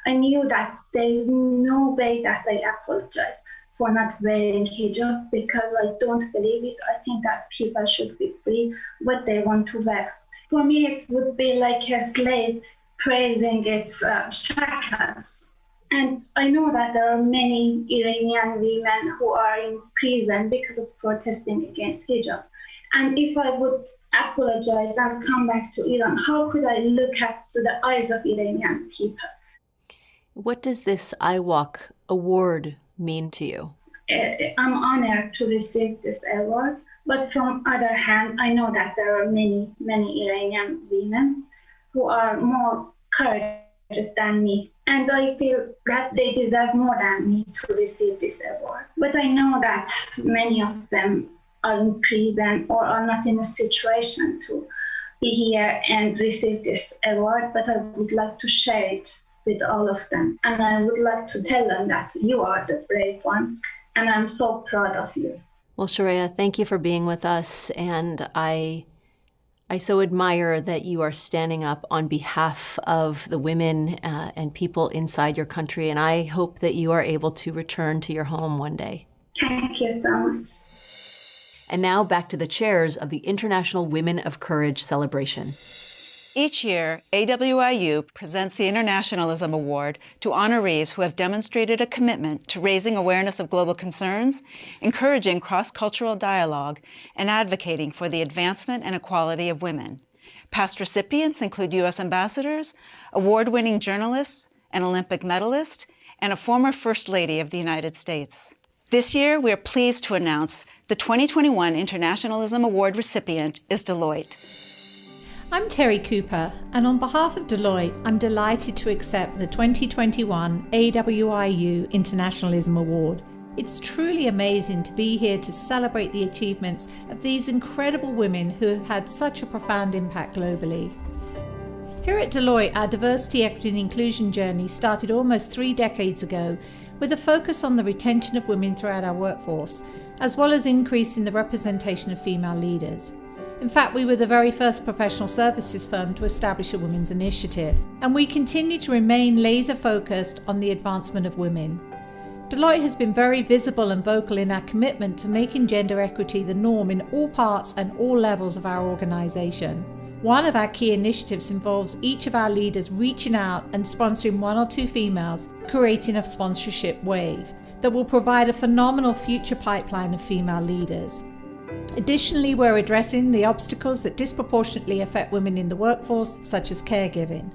I knew that there is no way that I apologize for not wearing hijab because I don't believe it. I think that people should be free what they want to wear. For me, it would be like a slave praising its shackles. And I know that there are many Iranian women who are in prison because of protesting against hijab. And if I would apologize and come back to Iran, how could I look at to the eyes of Iranian people? What does this IWOC award mean to you? I'm honored to receive this award, but from other hand, I know that there are many Iranian women who are more courageous than me, and I feel that they deserve more than me to receive this award. But I know that many of them are in prison or are not in a situation to be here and receive this award, but I would like to share it with all of them. And I would like to tell them that you are the brave one, and I'm so proud of you. Well, Sharia, thank you for being with us, and I so admire that you are standing up on behalf of the women and people inside your country, and I hope that you are able to return to your home one day. Thank you so much. And now back to the chairs of the International Women of Courage celebration. Each year, AWIU presents the Internationalism Award to honorees who have demonstrated a commitment to raising awareness of global concerns, encouraging cross-cultural dialogue, and advocating for the advancement and equality of women. Past recipients include U.S. ambassadors, award-winning journalists, an Olympic medalist, and a former First Lady of the United States. This year, we are pleased to announce the 2021 Internationalism Award recipient is Deloitte. I'm Terry Cooper, and on behalf of Deloitte, I'm delighted to accept the 2021 AWIU Internationalism Award. It's truly amazing to be here to celebrate the achievements of these incredible women who have had such a profound impact globally. Here at Deloitte, our diversity, equity and inclusion journey started almost 3 decades ago with a focus on the retention of women throughout our workforce, as well as increasing the representation of female leaders. In fact, we were the very first professional services firm to establish a women's initiative, and we continue to remain laser focused on the advancement of women. Deloitte has been very visible and vocal in our commitment to making gender equity the norm in all parts and all levels of our organisation. One of our key initiatives involves each of our leaders reaching out and sponsoring 1 or 2 females, creating a sponsorship wave that will provide a phenomenal future pipeline of female leaders. Additionally, we're addressing the obstacles that disproportionately affect women in the workforce, such as caregiving.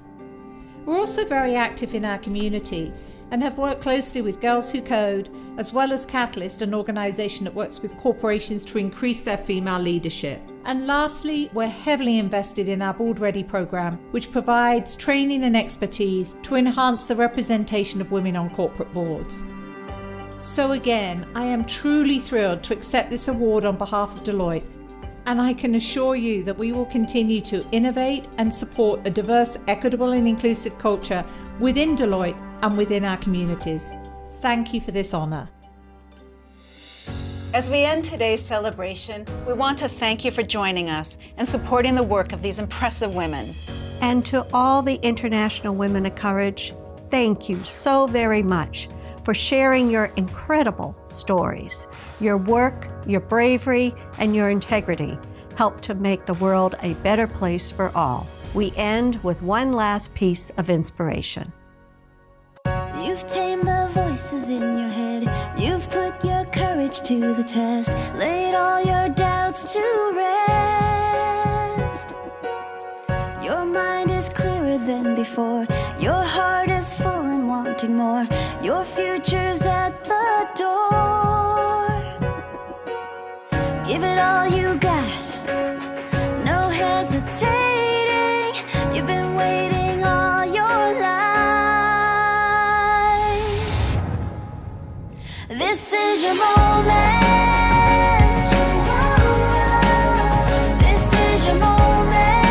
We're also very active in our community and have worked closely with Girls Who Code, as well as Catalyst, an organisation that works with corporations to increase their female leadership. And lastly, we're heavily invested in our Board Ready programme, which provides training and expertise to enhance the representation of women on corporate boards. So again, I am truly thrilled to accept this award on behalf of Deloitte, and I can assure you that we will continue to innovate and support a diverse, equitable and inclusive culture within Deloitte and within our communities. Thank you for this honour. As we end today's celebration, we want to thank you for joining us and supporting the work of these impressive women. And to all the International Women of Courage, thank you so very much for sharing your incredible stories. Your work, your bravery, and your integrity help to make the world a better place for all. We end with one last piece of inspiration. You've tamed the voices in your head. You've put your courage to the test. Laid all your doubts to rest. Your mind is clearer than before. Your heart is full and wanting more. Your future's at the door. Give it all you got. No hesitating. You've been waiting all your life. This is your moment. This is your moment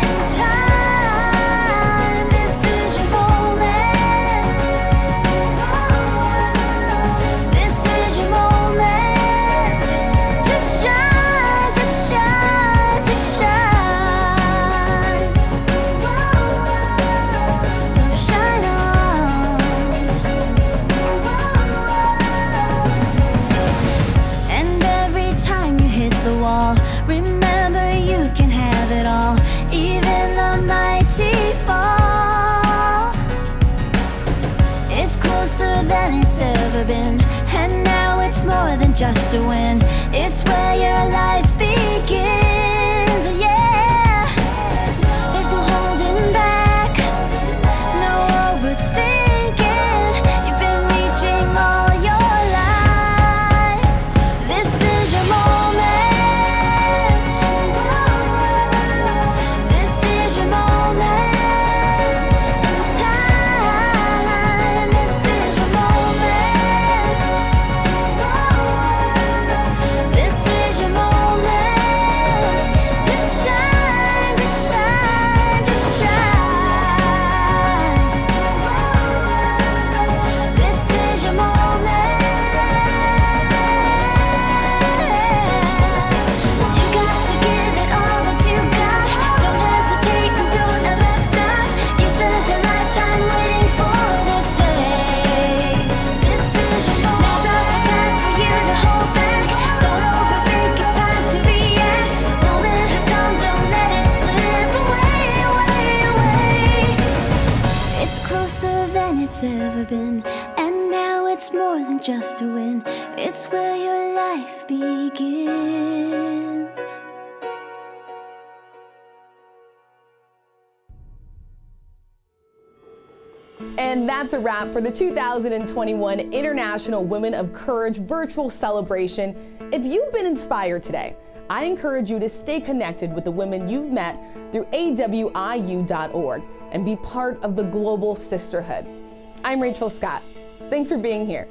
in time. This is your moment. This is your moment to shine, to shine, to shine. So shine on. And every time you hit the wall, remember you can have it all, even the mighty fall. It's closer than it's ever been, and now it's more than just a win. It's where your life begins, yeah. There's no holding back, no overthinking. You've been reaching all your life. This is your moment. This is your moment in time. This is your moment. This is your moment to shine, to shine, to shine. This is your moment. You got to give it all that you got. Don't hesitate and don't ever stop. You've spent a lifetime waiting for this day. This is your moment. Now's not the time for you to hold back. Don't overthink, it's time to react. The moment has come, don't let it slip away, away, away. It's closer than it's ever been, and now it's more than just a win. It's where your life begins. And that's a wrap for the 2021 International Women of Courage virtual celebration. If you've been inspired today, I encourage you to stay connected with the women you've met through AWIU.org and be part of the global sisterhood. I'm Rachel Scott. Thanks for being here.